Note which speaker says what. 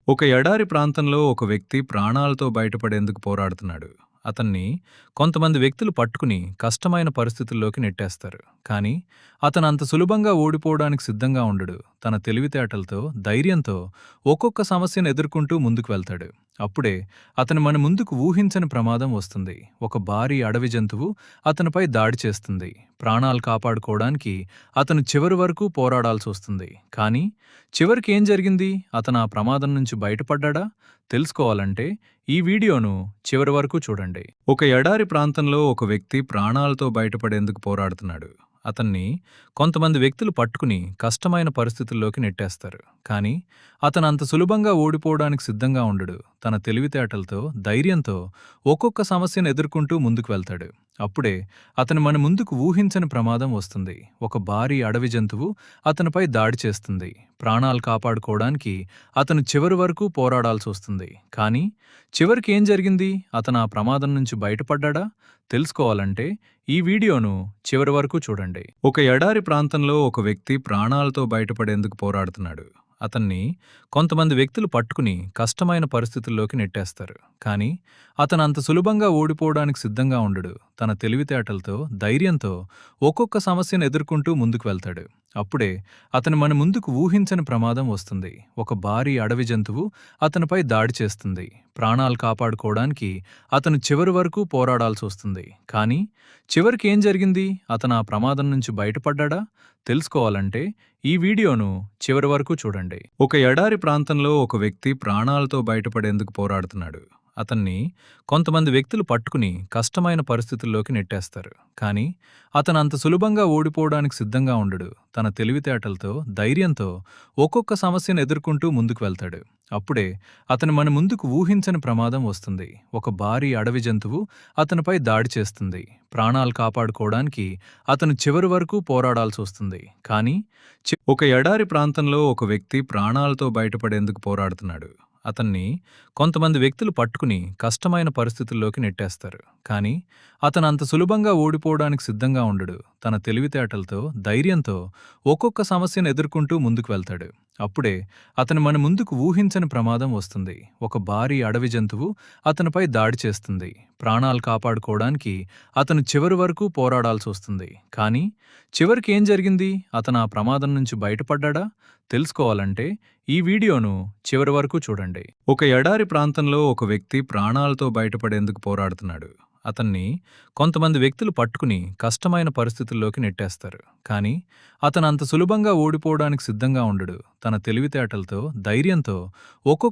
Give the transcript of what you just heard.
Speaker 1: ఒక ఎడారి ప్రాంతంలో ఒక వ్యక్తి ప్రాణాలతో బయటపడేందుకు పోరాడుతున్నాడు. అతన్ని కొంతమంది వ్యక్తులు పట్టుకుని కష్టమైన పరిస్థితుల్లోకి నెట్టేస్తారు. కానీ అతను అంత సులభంగా ఓడిపోవడానికి సిద్ధంగా ఉండడు. తన తెలివితేటలతో, ధైర్యంతో ఒక్కొక్క సమస్యను ఎదుర్కొంటూ ముందుకు వెళ్తాడు. అప్పుడే అతను మన ముందుకు ఊహించని ప్రమాదం వస్తుంది. ఒక భారీ అడవి జంతువు అతనిపై దాడి చేస్తుంది. ప్రాణాలు కాపాడుకోవడానికి అతను చివరి వరకు పోరాడాల్సి వస్తుంది. కానీ చివరికి ఏం జరిగింది? అతను ఆ ప్రమాదం నుంచి బయటపడ్డాడా? తెలుసుకోవాలంటే ఈ వీడియోను చివరి వరకు చూడండి. ఒక ఎడారి ప్రాంతంలో ఒక వ్యక్తి ప్రాణాలతో బయటపడేందుకు పోరాడుతున్నాడు. అతన్ని కొంతమంది వ్యక్తులు పట్టుకుని కష్టమైన పరిస్థితుల్లోకి నెట్టేస్తారు. కానీ అతను అంత సులభంగా ఓడిపోవడానికి సిద్ధంగా ఉండడు. తన తెలివితేటలతో, ధైర్యంతో ఒక్కొక్క సమస్యను ఎదుర్కొంటూ ముందుకు వెళ్తాడు. అప్పుడే అతను మన ముందుకు ఊహించని ప్రమాదం వస్తుంది. ఒక భారీ అడవి జంతువు అతనిపై దాడి చేస్తుంది. ప్రాణాలు కాపాడుకోవడానికి అతను చివరి వరకు పోరాడాల్సి వస్తుంది. కానీ చివరికి ఏం జరిగింది? అతను ఆ ప్రమాదం నుంచి బయటపడ్డాడా? తెలుసుకోవాలంటే ఈ వీడియోను చివరి వరకు చూడండి. ఒక ఎడారి ప్రాంతంలో ఒక వ్యక్తి ప్రాణాలతో బయటపడేందుకు పోరాడుతున్నాడు. అతన్ని కొంతమంది వ్యక్తులు పట్టుకుని కష్టమైన పరిస్థితుల్లోకి నెట్టేస్తారు. కానీ అతను అంత సులభంగా ఓడిపోవడానికి సిద్ధంగా ఉండడు. తన తెలివితేటలతో, ధైర్యంతో ఒక్కొక్క సమస్యను ఎదుర్కొంటూ ముందుకు వెళ్తాడు. అప్పుడే అతను మన ముందుకు ఊహించని ప్రమాదం వస్తుంది. ఒక భారీ అడవి జంతువు అతనిపై దాడి చేస్తుంది. ప్రాణాలు కాపాడుకోవడానికి అతను చివరి వరకు పోరాడాల్సి వస్తుంది. కానీ చివరికి ఏం జరిగింది? అతను ఆ ప్రమాదం నుంచి బయటపడ్డాడా? తెలుసుకోవాలంటే ఈ వీడియోను చివరి వరకు చూడండి. ఒక ఎడారి ప్రాంతంలో ఒక వ్యక్తి ప్రాణాలతో బయటపడేందుకు పోరాడుతున్నాడు. అతన్ని కొంతమంది వ్యక్తులు పట్టుకుని కష్టమైన పరిస్థితుల్లోకి నెట్టేస్తారు. కానీ అతను అంత సులభంగా ఓడిపోవడానికి సిద్ధంగా ఉండడు. తన తెలివితేటలతో, ధైర్యంతో ఒక్కొక్క సమస్యను ఎదుర్కొంటూ ముందుకు వెళ్తాడు. అప్పుడే అతను మన ముందుకు ఊహించని ప్రమాదం వస్తుంది. ఒక భారీ అడవి జంతువు అతనిపై దాడి చేస్తుంది. ప్రాణాలు కాపాడుకోవడానికి అతను చివరి వరకు పోరాడాల్సి వస్తుంది. కానీ ఒక ఎడారి ప్రాంతంలో ఒక వ్యక్తి ప్రాణాలతో బయటపడేందుకు పోరాడుతున్నాడు. అతన్ని కొంతమంది వ్యక్తులు పట్టుకుని కష్టమైన పరిస్థితుల్లోకి నెట్టేస్తారు. కానీ అతను అంత సులభంగా ఓడిపోవడానికి సిద్ధంగా ఉండడు. తన తెలివితేటలతో, ధైర్యంతో ఒక్కొక్క సమస్యను ఎదుర్కొంటూ ముందుకు వెళ్తాడు. అప్పుడే అతను మన ముందుకు ఊహించని ప్రమాదం వస్తుంది. ఒక భారీ అడవి జంతువు అతనిపై దాడి చేస్తుంది. ప్రాణాలు కాపాడుకోవడానికి అతను చివరి వరకు పోరాడాల్సి వస్తుంది. కానీ చివరికి ఏం జరిగింది? అతను ఆ ప్రమాదం నుంచి బయటపడ్డాడా? తెలుసుకోవాలంటే ఈ వీడియోను చివరి వరకు చూడండి. ఒక ఎడారి ప్రాంతంలో ఒక వ్యక్తి ప్రాణాలతో బయటపడేందుకు పోరాడుతున్నాడు. అతన్ని కొంతమంది వ్యక్తులు పట్టుకుని కష్టమైన పరిస్థితుల్లోకి నెట్టేస్తారు. కానీ అతను అంత సులభంగా ఓడిపోవడానికి సిద్ధంగా ఉండడు. తన తెలివితేటలతో, ధైర్యంతో ఒక్కొక్క